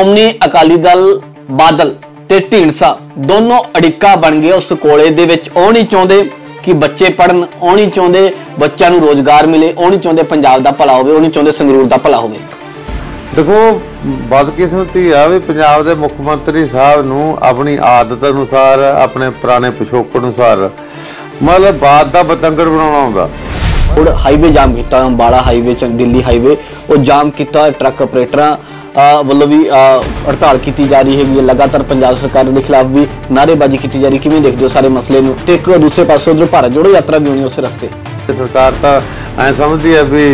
ਸ਼੍ਰੋਮਣੀ ਅਕਾਲੀ ਦਲ ਬਾਦਲ ਤੇ ਢੀਂਡਸਾ दोनों अड़िका बन गए। उस कोले दे विच ਉਹ नहीं चाहते कि बच्चे पढ़न, ਉਹ नहीं चाहते बच्चों ਨੂੰ रोजगार मिले, ਉਹ नहीं चाहते पंजाब का भला होवे, ਉਹ नहीं चाहते संगरूर का भला होवे। देखो बदकिस्मती आ भी पंजाब के मुख मंत्री साहब नूं अपनी आदत अनुसार अपने पुराने पिछोकड़ अनुसार मतलब बात का बतंगड़ बनाना आउंदा। हाईवे जाम किया, अंबाला हाईवे दिल्ली हाईवे वो जाम किया, ट्रक ऑपरेटर ਵੱਲੋਂ भी हड़ताल की जा रही है। लगातार पंजाब सरकार के खिलाफ भी नारेबाजी की जा रही। किवें देखते हो सारे मसले नूं? ते एक दूसरे पासों उधर भारत जोड़ो यात्रा भी होनी उस रस्ते। सरकार तो ऐ समझती है भी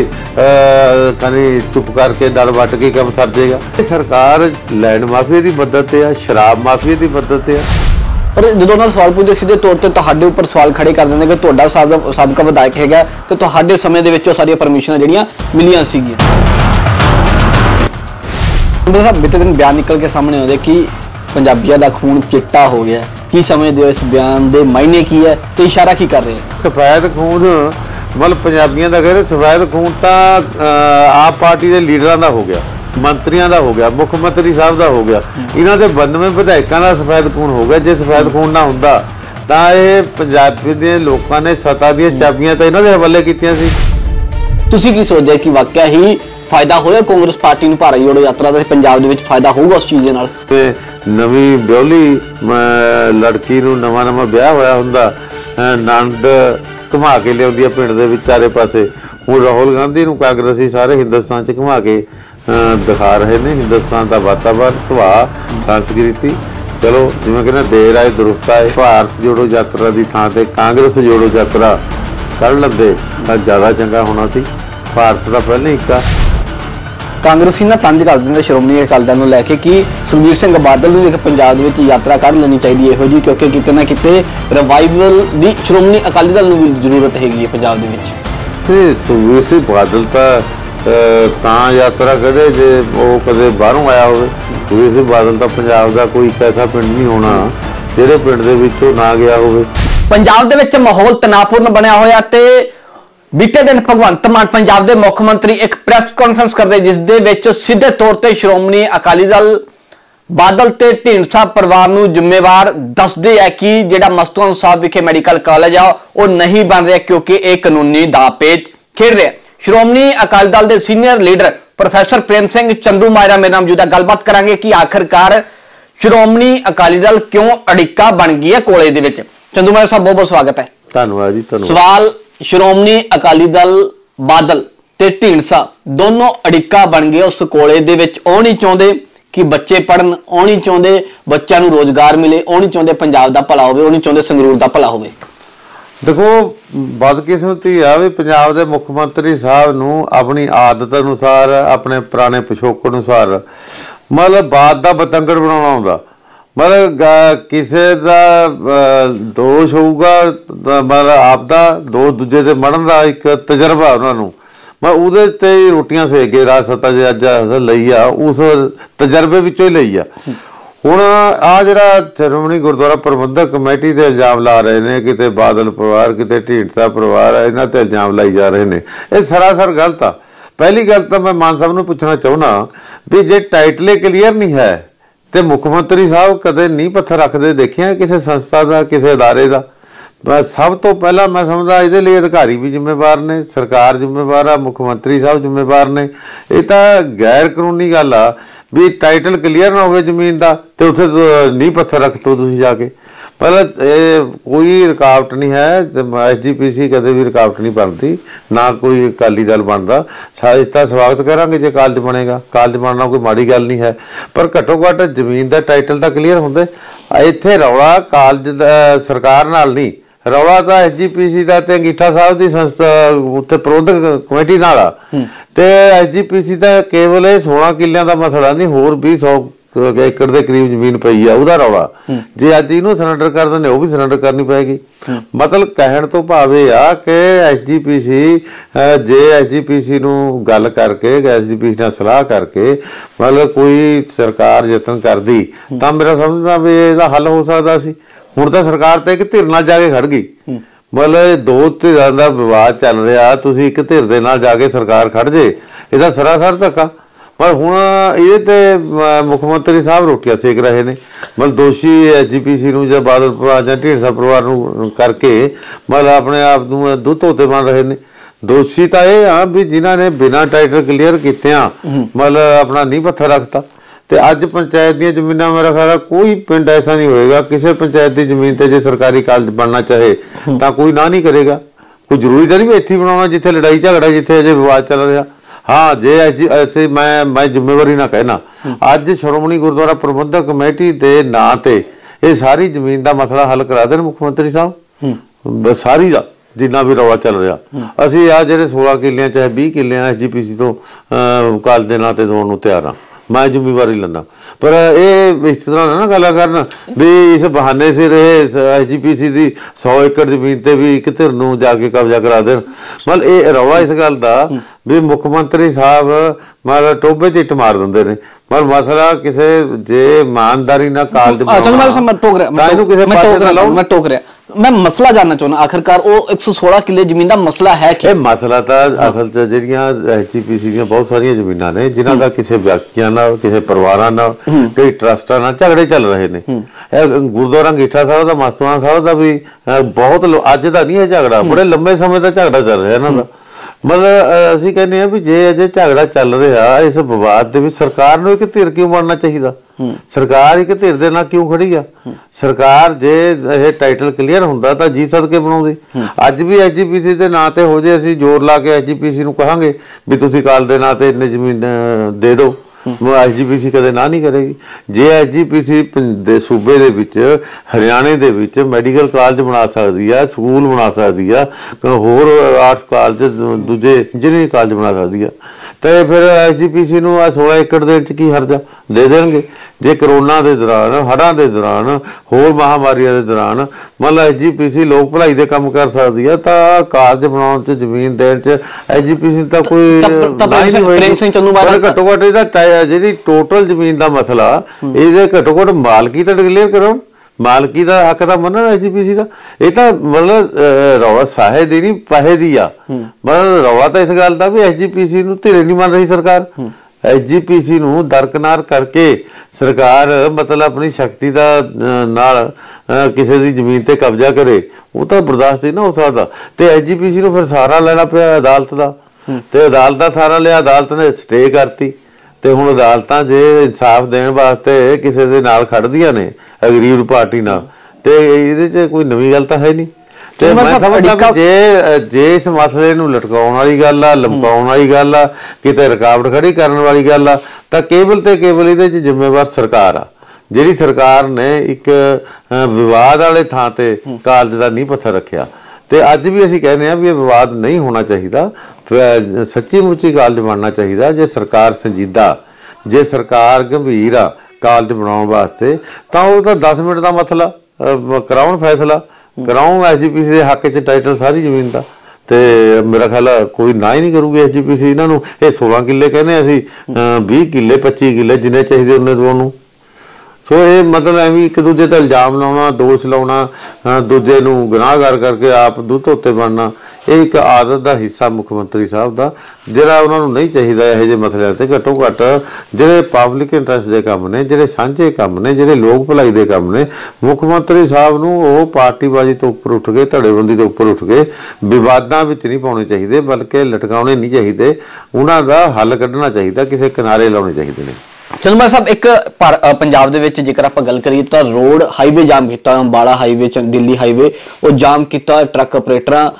कहीं चुप करके दल वट के काम सर जाएगा। सरकार लैंड माफिया की मदद है, शराब माफिया की मदद है। पर जो उन्होंने सवाल पूछे सीधे तौर पर तुहाडे उपर सवाल खड़े कर देंगे कि तुहाडा साबका विधायक हैगा ते तुहाडे समय दे विच सारियां परमिशनां जिहड़ियां मिलियां सीगीयां। बीते दिन बयान निकल के सामने आते कि पंजाबियों का खून चिट्टा हो गया। की समझते हो इस बयान के मायने की है तो इशारा की कर रहे हैं? सफेद खून मतलब पंजाबियों का कहते सफेद खून तो आप पार्टी के लीडर का हो गया, मंत्रियों का हो गया, मुख्यमंत्री साहब का हो गया, इन्हों के 92 विधायकों का सफेद खून हो गया। जो सफेद खून ना होंदा तो ये पंजाबी के लोगों ने सत्ता दी चाबियां तो इन्हों के हवाले कीतियां सी। तुसीं की सोचदे कि वाकया ही फायदा होया कांग्रेस पार्टी नूं भारत जोड़ो यात्रा का पंजाब दे विच फायदा होगा उस चीज़ दे नाल? नवीं ब्योली लड़की नूं नवा ब्याह होया हुंदा नंद घुमा के लियाउंदी है पिंड दे विच चारे पासे। हुण राहुल गांधी नूं कांग्रेसी सारे हिंदुस्तान च घुमा के दिखा रहे ने हिंदुस्तान का वातावरण, सुभाव, संस्कृति। चलो जिवें कहना देर आए दुरुस्त आए। भारत जोड़ो यात्रा की थां ते कांग्रेस जोड़ो यात्रा कर लैंदे तां ज़्यादा चंगा होना सी। भारत का पहले ही कांग्रेसी ना तंज कर देंगे श्रोमणी अकाली दल नूं लैके कि सुखबीर सिंह बादल नूं एक पंजाब विच यात्रा कर लेनी चाहिए इहो जी, क्योंकि किते ना किते रिवाइवल दी श्रोमणी अकाली दल नूं भी जरूरत हैगी है पंजाब दे विच। ते सुखबीर सिंह बादल तां यात्रा करे जे वो कदे बाहरों आया होवे। सुखबीर सिंह बादल तां पंजाब दा कोई ऐसा पिंड नहीं होना जिहड़े पिंड दे विचों ना गया होवे। पंजाब दे विच माहौल तनावपूर्ण बनया होया ते बीते दिन भगवंत मान पंजाब के मुख्य मंत्री एक प्रेस कॉन्फ्रेंस करते जिस दे विच सीधे तौर पर श्रोमणी अकाली दल बादल ते ढींडसा परिवार नूं जिम्मेवार दसदे है कि जिहड़ा मस्तूआना साहब विखे मैडिकल कॉलेज आ वो नहीं बन रहा क्योंकि एक कानूनी दापेच खेड रहा। श्रोमणी अकाली दल के senior leader professor Prem Singh Chandumajra मेरे नाम मौजूद है। गलबात करांगे कि आखिरकार श्रोमणी अकाली दल क्यों अड़िका बन गई है कोले दे विच। चंदूमाजरा साहब बहुत बहुत स्वागत है। धन्यवाद जी। धन्यवाद। सवाल श्रोमणी अकाली दल बादल ते ढींडसा दोनों अड़िका बन गए उस कोले दे विच। ਉਹ नहीं चाहते कि बच्चे पढ़न, ਉਹ नहीं चाहते बच्चों ਨੂੰ रोजगार मिले, ਉਹ नहीं चाहते पंजाब का भला होवे, ਉਹ नहीं चाहते संगरूर का भला होवे। देखो बदकिस्मती आ भी पंजाब के मुख मंत्री साहब नूं अपनी आदत अनुसार अपने पुराने पिछोकड़ अनुसार मतलब बात का बतंगड़ बनाना आउंदा। मतलब किसी का दोष होगा मतलब आपका दोष दूजे से मरण का एक तजर्बा उन्होंने मैं उहदे ते रोटियां सेक के राज सत्ता जे अज हासिल लई आ उस तजर्बे विचों ही लई आ। हुण आ जिहड़ा श्रोमणी गुरुद्वारा प्रबंधक कमेटी ते इल्जाम ला रहे हैं किते बादल परिवार किते ढींडसा परिवार इन्हां ते इल्जाम लाई जा रहे हैं, ये सरासर गलत आ। पहली गल तो मैं मान साहब नूं पुछना चाहुंदा भी जे टाइटल क्लीयर नहीं है तो मुख्यमंत्री साहब कदे नींह पत्थर रखते देखिए किसी संस्था का किसी अदारे का? सब तो पहला मैं समझदा इहदे लई अधिकारी भी जिम्मेवार ने, सरकार जिम्मेवार आ, मुख्यमंत्री साहब जिम्मेवार ने। ये तो गैर कानूनी गल आ भी टाइटल क्लीयर ना हो जमीन का तो उत्थे नींह पत्थर रख दो तुसीं जाके। मतलब कोई रुकावट नहीं है, SGPC कदे भी रुकावट नहीं बनती, ना कोई अकाली दल बनता। इसका स्वागत करांगे जो कॉलेज बनेगा, कॉलेज बनना कोई माड़ी गल नहीं है, पर घट्टो घट्ट जमीन का टाइटल तो क्लीयर होंदे। इत्थे रौला कॉलेज सरकार नाल नहीं, रौला तो SGPC का अंगीठा साहब की संस्था उत्थे प्रबंधक कमेटी नाल आ ते SGPC का केवल 16 किलियां का मसला नहीं, होर भी 100 एकड़ के करीब जमीन पई है उहदा रौला। जे अज इहनूं सरेंडर कर देंगे वो भी सरेंडर करनी पेगी। मतलब कहण तो भाव ये आ कि SGPC जे SGPC नूं गल करके SGPC नाल सलाह करके मतलब कोई सरकार यतन करदी तां मेरा समझदा भी इहदा हल हो सकदा सी। हुण तां सरकार ते एक धिर नाल जाके खड़ गई, मतलब दो धिरां दा विवाद चल रहा, तुसीं एक धिर दे नाल जाके सरकार खड़ जे, इहदा सरासर धक्का। ਪਰ ਹੁਣ ਇਹਦੇ ਤੇ ਮੁੱਖ ਮੰਤਰੀ ਸਾਹਿਬ ਰੋਟੀਆਂ ਸੇਕ ਰਹੇ ਨੇ। ਮਤਲਬ ਦੋਸ਼ੀ ਐਸਜੀਪੀਸੀ ਨੂੰ ਜਾਂ ਬਾਦਲ ਪਰਿਵਾਰ ਜਾਂ ਢੀਂਡਸਾ ਪਰਿਵਾਰ ਨੂੰ ਕਰਕੇ ਮਤਲਬ ਆਪਣੇ ਆਪ ਨੂੰ ਦੁੱਧ ਧੋਤੇ ਬਣ ਰਹੇ ਨੇ। ਦੋਸ਼ੀ ਤਾਂ ਇਹ ਆ ਵੀ ਜਿਨ੍ਹਾਂ ਨੇ ਬਿਨਾਂ ਟਾਈਟਲ ਕਲੀਅਰ ਕੀਤਿਆਂ ਮਤਲਬ ਆਪਣਾ ਨੀਂਹ ਪੱਥਰ ਰੱਖਤਾ। ਤੇ ਅੱਜ ਪੰਚਾਇਤ ਦੀਆਂ ਜ਼ਮੀਨਾਂ ਮੇਰਾ ਖਿਆਲ ਕੋਈ ਪਿੰਡ ਐਸਾ ਨਹੀਂ ਹੋਏਗਾ ਕਿਸੇ ਪੰਚਾਇਤ ਦੀ ਜ਼ਮੀਨ ਤੇ ਜੇ ਸਰਕਾਰੀ ਕਾਲਜ ਬਣਨਾ ਚਾਹੇ ਤਾਂ ਕੋਈ ਨਾ ਨਹੀਂ ਕਰੇਗਾ। ਕੋਈ ਜ਼ਰੂਰੀ ਤਾਂ ਨਹੀਂ ਵੀ ਇੱਥੇ ਬਣਾਉਣਾ ਜਿੱਥੇ ਲੜਾਈ ਝਗੜਾ ਜਿੱਥੇ ਅਜੇ ਵਿਵਾਦ ਚੱਲ ਰਿਹਾ। हाँ जे ऐसे मैं जिम्मेवारी ना कहना अज श्रोमणी गुरुद्वारा प्रबंधक कमेटी के नां ते ये सारी जमीन का मसला हल करा देन मुख्यमंत्री साहब सारी का जिन्ना भी रौला चल रहा। असी आ जेडे 16 किले चाहे 20 किले SGPC तो काल के नां ते दोण नूं तैयार हाँ मैं जिम्मेवारी लेना। पर ये इस तरह ना गल करन भी इस बहाने सिर SGPC की 100 एकड़ जमीन ते भी एक धिर नूं जाके कब्जा करा देन। मतलब ये रौला इस गल का भी मुख मंत्री साहब मतलब टोबे च इट मार देंदे ने। मतलब मसला किसी जे ईमानदारी ना काल मैं मसला जानना चाहना आखिरकार वो 116 किले जमीन का मसला है कि मसला तो असल च ਜਿਹੜੀਆਂ SGPC ਦੀਆਂ ਬਹੁਤ ਸਾਰੀਆਂ ਜ਼ਮੀਨਾਂ ਨੇ ਜਿਨ੍ਹਾਂ ਦਾ ਕਿਸੇ ਵਿਅਕਤੀਆਂ ਨਾਲ ਕਿਸੇ ਪਰਿਵਾਰਾਂ ਨਾਲ ਕਈ ਟਰਸਟਾਂ ਨਾਲ ਝਗੜੇ ਚੱਲ ਰਹੇ ਨੇ। ਗੁਰਦੁਆਰਾ ਅੰਗੀਠਾ ਸਾਹਿਬ ਦਾ ਮਸਤੂਆਣਾ ਸਾਹਿਬ ਦਾ ਵੀ ਬਹੁਤ ਅੱਜ ਦਾ ਨਹੀਂ ਇਹ ਝਗੜਾ ਬੜੇ ਲੰਬੇ ਸਮੇਂ ਦਾ ਝਗੜਾ ਚੱਲ ਰਿਹਾ ਇਹਨਾਂ ਦਾ। मतलब ਅਸੀਂ ਕਹਿੰਦੇ ਆ ਵੀ ਜੇ ਅਜੇ ਝਗੜਾ ਚੱਲ ਰਿਹਾ ਇਸ ਵਿਵਾਦ ਦੇ ਵਿੱਚ ਸਰਕਾਰ ਨੂੰ ਇੱਕ ਧਿਰ ਕਿਉਂ ਬਣਨਾ ਚਾਹੀਦਾ। ਸਰਕਾਰ ਇੱਕ ਧਿਰ ਦੇ ਨਾਲ ਕਿਉਂ ਖੜੀ ਆ। ਸਰਕਾਰ ਜੇ ਇਹ ਟਾਈਟਲ ਕਲੀਅਰ ਹੁੰਦਾ ਤਾਂ ਜੀ ਸਦਕੇ ਬਣਾਉਂਦੀ। ਅੱਜ ਵੀ SGPC ਦੇ ਨਾਂ ਤੇ ਹੋ ਜੇ ਅਸੀਂ ਜ਼ੋਰ ਲਾ ਕੇ SGPC ਨੂੰ ਕਹਾਂਗੇ ਵੀ ਤੁਸੀਂ ਕਾਲ ਦੇ ਨਾਂ ਤੇ ਇੰਨੀ ਜ਼ਮੀਨ ਦੇ ਦਿਓ SGPC ਕਦੇ ਨਾ ਨਹੀਂ ਕਰੇਗੀ। ਜੇ SGPC ਦੇ ਸੂਬੇ ਦੇ ਵਿੱਚ ਹਰਿਆਣੇ ਦੇ ਵਿੱਚ ਮੈਡੀਕਲ ਕਾਲਜ ਬਣਾ ਸਕਦੀ ਆ ਸਕੂਲ ਬਣਾ ਸਕਦੀ ਆ ਹੋਰ ਆਰਟਸ ਕਾਲਜ ਦੂਜੇ ਇੰਜੀਨੀਅਰਿੰਗ ਕਾਲਜ ਬਣਾ ਸਕਦੀ ਆ ਤੇ ਫਿਰ SGPC ਨੂੰ ਆ 16 ਏਕੜ ਦੇ ਵਿੱਚ ਕੀ ਹਰਜਾ ਦੇ ਦੇਣਗੇ। ਜੇ ਕਰੋਨਾ ਦੇ ਦੌਰਾਨ ਹੜ੍ਹਾਂ ਦੇ ਦੌਰਾਨ ਹੋਰ ਮਹਾਮਾਰੀਆਂ ਦੇ ਦੌਰਾਨ ਮਤਲਬ SGPC ਲੋਕ ਭਲਾਈ ਦੇ ਕੰਮ ਕਰ ਸਕਦੀ ਆ ਤਾਂ ਕਾਲਜ ਬਣਾਉਣ 'ਚ ਜ਼ਮੀਨ ਦੇਣ 'ਚ SGPC ਤਾਂ ਕੋਈ ਘੱਟੋ ਘੱਟ ਇਹਦਾ ਜਿਹੜੀ ਟੋਟਲ ਜ਼ਮੀਨ ਦਾ ਮਸਲਾ ਇਹਦੇ ਘੱਟੋ ਘੱਟ ਮਾਲਕੀ ਤਾਂ ਡਿਕਲੇਅਰ ਕਰੋ। ਮਾਲਕੀ ਦਾ ਹੱਕ ਤਾਂ ਮੰਨਣ SGPC ਦਾ। ਇਹ ਤਾਂ ਮਤਲਬ ਰੌਲਾ ਸਾਹੇ ਦੀ ਨਹੀਂ ਪੈਸੇ ਦੀ ਆ। ਮਤਲਬ ਰੌਲਾ ਤਾਂ ਇਸ ਗੱਲ ਦਾ ਵੀ SGPC ਨੂੰ ਧਿਰੇ ਨਹੀਂ ਮੰਨ ਰਹੀ ਸਰਕਾਰ। SGPC ਨੂੰ ਦਰਕਨਾਰ ਕਰਕੇ ਸਰਕਾਰ ਮਤਲਬ ਆਪਣੀ ਸ਼ਕਤੀ ਦਾ ਨਾਲ ਕਿਸੇ ਦੀ ਜ਼ਮੀਨ ਤੇ ਕਬਜ਼ਾ ਕਰੇ ਉਹ ਤਾਂ ਬਰਦਾਸ਼ਤ ਨਹੀਂ ਨਾ ਹੋ ਸਕਦਾ। ਤੇ SGPC ਨੂੰ ਫਿਰ ਸਹਾਰਾ ਲੈਣਾ ਪਿਆ ਅਦਾਲਤ ਦਾ ਤੇ ਅਦਾਲਤ ਦਾ ਸਹਾਰਾ ਲਿਆ ਅਦਾਲਤ ਨੇ ਸਟੇ ਕਰਤੀ ਤੇ ਹੁਣ ਅਦਾਲਤਾਂ ਜੇ ਇਨਸਾਫ ਦੇਣ ਵਾਸਤੇ ਕਿਸੇ ਦੇ ਨਾਲ ਖੜਦੀਆਂ ਨੇ ਗਰੀਬ ਪਾਰਟੀ ਨਾਲ ਤੇ ਇਹਦੇ 'ਚ ਕੋਈ ਨਵੀਂ ਗੱਲ ਤਾਂ ਹੈ ਨਹੀਂ। ਤੇ ਮੈਂ ਸਮਝਦਾ ਜੇ ਇਸ ਮਸਲੇ ਨੂੰ ਲਟਕਾਉਣ ਵਾਲੀ ਗੱਲ ਆ ਲਮਕਾਉਣ ਵਾਲੀ ਗੱਲ ਆ ਕਿਤੇ ਰੁਕਾਵਟ ਖੜੀ ਕਰਨ ਵਾਲੀ ਗੱਲ ਆ ਤਾਂ ਕੇਵਲ ਤੇ ਕੇਵਲ ਇਹਦੇ 'ਚ ਜ਼ਿੰਮੇਵਾਰ ਸਰਕਾਰ ਆ। ਜਿਹੜੀ ਸਰਕਾਰ ਨੇ ਇੱਕ ਵਿਵਾਦ ਵਾਲੇ ਥਾਂ ਤੇ ਕਾਲਜ ਦਾ ਨੀਂਹ ਪੱਥਰ ਰੱਖਿਆ ਤੇ ਅੱਜ ਵੀ ਅਸੀਂ ਕਹਿੰਦੇ ਆ ਵੀ ਇਹ ਵਿਵਾਦ ਨਹੀਂ ਹੋਣਾ ਚਾਹੀਦਾ। ਸੱਚੀ ਮੁੱਚੀ ਕਾਲਜ ਬਣਨਾ ਚਾਹੀਦਾ। ਜੇ ਸਰਕਾਰ ਸੰਜੀਦਾ ਜੇ ਸਰਕਾਰ ਗੰਭੀਰ ਆ ਕਾਲਜ ਬਣਾਉਣ ਵਾਸਤੇ ਤਾਂ ਉਹ ਤਾਂ 10 ਮਿੰਟ ਦਾ ਮਸਲਾ ਕਰਾਉਣ ਫੈਸਲਾ ਕਰਾਉਣ SGPC ਦੇ ਹੱਕ 'ਚ ਟਾਈਟਲ ਸਾਰੀ ਜ਼ਮੀਨ ਦਾ ਤੇ ਮੇਰਾ ਖਿਆਲ ਕੋਈ ਨਾ ਹੀ ਨਹੀਂ ਕਰੂਗੀ SGPC ਇਹਨਾਂ ਨੂੰ। ਇਹ 16 ਕਿੱਲੇ ਕਹਿੰਦੇ ਅਸੀਂ 20 ਕਿੱਲੇ 25 ਕਿੱਲੇ ਜਿੰਨੇ ਚਾਹੀਦੇ ਉਹਨੇ ਦੋ ਨੂੰ। ਸੋ ਇਹ ਮਤਲਬ ਐਵੇਂ ਇੱਕ ਦੂਜੇ ਤੇ ਇਲਜ਼ਾਮ ਲਾਉਣਾ ਦੋਸ਼ ਲਾਉਣਾ ਦੂਜੇ ਨੂੰ ਗੁਨਾਹਗਾਰ ਕਰਕੇ ਆਪ ਦੁੱਧ ਧੋਤੇ ਬਣਨਾ ਇਹ ਇੱਕ ਆਦਤ ਦਾ ਹਿੱਸਾ ਮੁੱਖ ਮੰਤਰੀ ਸਾਹਿਬ ਦਾ ਜਿਹੜਾ ਉਹਨਾਂ ਨੂੰ ਨਹੀਂ ਚਾਹੀਦਾ। ਇਹੋ ਜਿਹੇ ਮਸਲਿਆਂ ਤੇ ਘੱਟੋ ਘੱਟ ਜਿਹੜੇ ਪਬਲਿਕ ਇੰਟਰਸਟ ਦੇ ਕੰਮ ਨੇ ਜਿਹੜੇ ਸਾਂਝੇ ਕੰਮ ਨੇ ਜਿਹੜੇ ਲੋਕ ਭਲਾਈ ਦੇ ਕੰਮ ਨੇ ਮੁੱਖ ਮੰਤਰੀ ਸਾਹਿਬ ਨੂੰ ਉਹ ਪਾਰਟੀਬਾਜ਼ੀ ਤੋਂ ਉੱਪਰ ਉੱਠ ਕੇ ਧੜੇਬੰਦੀ ਤੋਂ ਉੱਪਰ ਉੱਠ ਕੇ ਵਿਵਾਦਾਂ ਵਿੱਚ ਨਹੀਂ ਪਾਉਣੇ ਚਾਹੀਦੇ ਬਲਕਿ ਲਟਕਾਉਣੇ ਨਹੀਂ ਚਾਹੀਦੇ। ਉਹਨਾਂ ਦਾ ਹੱਲ ਕੱਢਣਾ ਚਾਹੀਦਾ ਕਿਸੇ ਕਿਨਾਰੇ ਲਾਉਣੇ ਚਾਹੀਦੇ ਨੇ। ਚੰਦੂਮਾਜਰਾ ਸਾਹਿਬ ਇੱਕ ਪੰਜਾਬ ਦੇ ਵਿੱਚ ਜੇਕਰ ਆਪਾਂ ਗੱਲ ਕਰੀਏ ਤਾਂ ਰੋਡ ਹਾਈਵੇ ਜਾਮ ਕੀਤਾ ਅੰਬਾਲਾ ਹਾਈਵੇ ਦਿੱਲੀ ਹਾਈਵੇ ਉਹ ਜਾਮ ਕੀਤਾ ਟਰੱਕ ਆਪਰੇਟਰਾਂ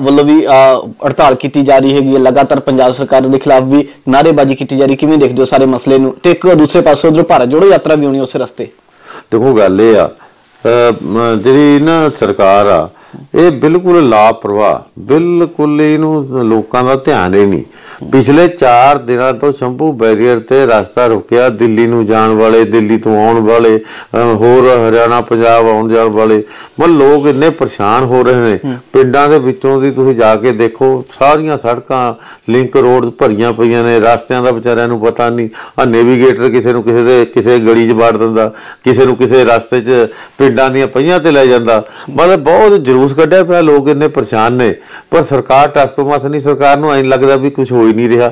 ਵੱਲੋਂ ਵੀ ਹੜਤਾਲ ਕੀਤੀ ਜਾ ਰਹੀ ਹੈਗੀ। ਲਗਾਤਾਰ ਪੰਜਾਬ ਸਰਕਾਰ ਦੇ ਖਿਲਾਫ ਵੀ ਨਾਅਰੇਬਾਜ਼ੀ ਕੀਤੀ ਜਾ ਰਹੀ। ਕਿਵੇਂ ਦੇਖਦੇ ਹੋ ਸਾਰੇ ਮਸਲੇ ਨੂੰ ਤੇ ਇੱਕ ਦੂਸਰੇ ਪਾਸੇ ਉਧਰ ਭਾਰਤ ਜੋੜੋ ਯਾਤਰਾ ਵੀ ਹੋਣੀ ਉਸੇ ਰਸਤੇ। ਦੇਖੋ ਗੱਲ ਇਹ ਆ ਜਿਹੜੀ ਨਾ ਸਰਕਾਰ ਆ ਇਹ ਬਿਲਕੁਲ ਲਾਪਰਵਾਹ ਬਿਲਕੁਲ ਇਹਨੂੰ ਲੋਕਾਂ ਦਾ ਧਿਆਨ ਹੀ ਨਹੀਂ। ਪਿਛਲੇ 4 ਦਿਨਾਂ ਤੋਂ ਸ਼ੰਭੂ ਬੈਰੀਅਰ ਤੇ ਰਸਤਾ ਰੁਕਿਆ ਦਿੱਲੀ ਨੂੰ ਜਾਣ ਵਾਲੇ ਦਿੱਲੀ ਤੋਂ ਆਉਣ ਵਾਲੇ ਹੋਰ ਹਰਿਆਣਾ ਪੰਜਾਬ ਆਉਣ ਜਾਣ ਵਾਲੇ ਮਤਲਬ ਲੋਕ ਇੰਨੇ ਪਰੇਸ਼ਾਨ ਹੋ ਰਹੇ ਨੇ। ਪਿੰਡਾਂ ਦੇ ਵਿੱਚੋਂ ਦੀ ਤੁਸੀਂ ਜਾ ਕੇ ਦੇਖੋ ਸਾਰੀਆਂ ਸੜਕਾਂ ਲਿੰਕ ਰੋਡ ਭਰੀਆਂ ਪਈਆਂ ਨੇ ਰਸਤਿਆਂ ਦਾ ਵਿਚਾਰਿਆਂ ਨੂੰ ਪਤਾ ਨਹੀਂ। ਆ ਨੈਵੀਗੇਟਰ ਕਿਸੇ ਨੂੰ ਕਿਸੇ ਗਲੀ 'ਚ ਵਾੜ ਦਿੰਦਾ ਕਿਸੇ ਨੂੰ ਕਿਸੇ ਰਸਤੇ 'ਚ ਪਿੰਡਾਂ ਦੀਆਂ ਪਹੀਆਂ ਤੇ ਲੈ ਜਾਂਦਾ। ਮਤਲਬ ਬਹੁਤ ਜਲੂਸ ਕੱਢਿਆ ਪਿਆ ਲੋਕ ਇੰਨੇ ਪਰੇਸ਼ਾਨ ਨੇ ਪਰ ਸਰਕਾਰ ਟਸ ਤੋਂ ਮਸ ਨਹੀਂ। ਸਰਕਾਰ ਨੂੰ ਐਂ ਲੱਗਦਾ ਵੀ ਕੁਛ ਹੋ ਹੀ ਨਹੀਂ ਰਿਹਾ।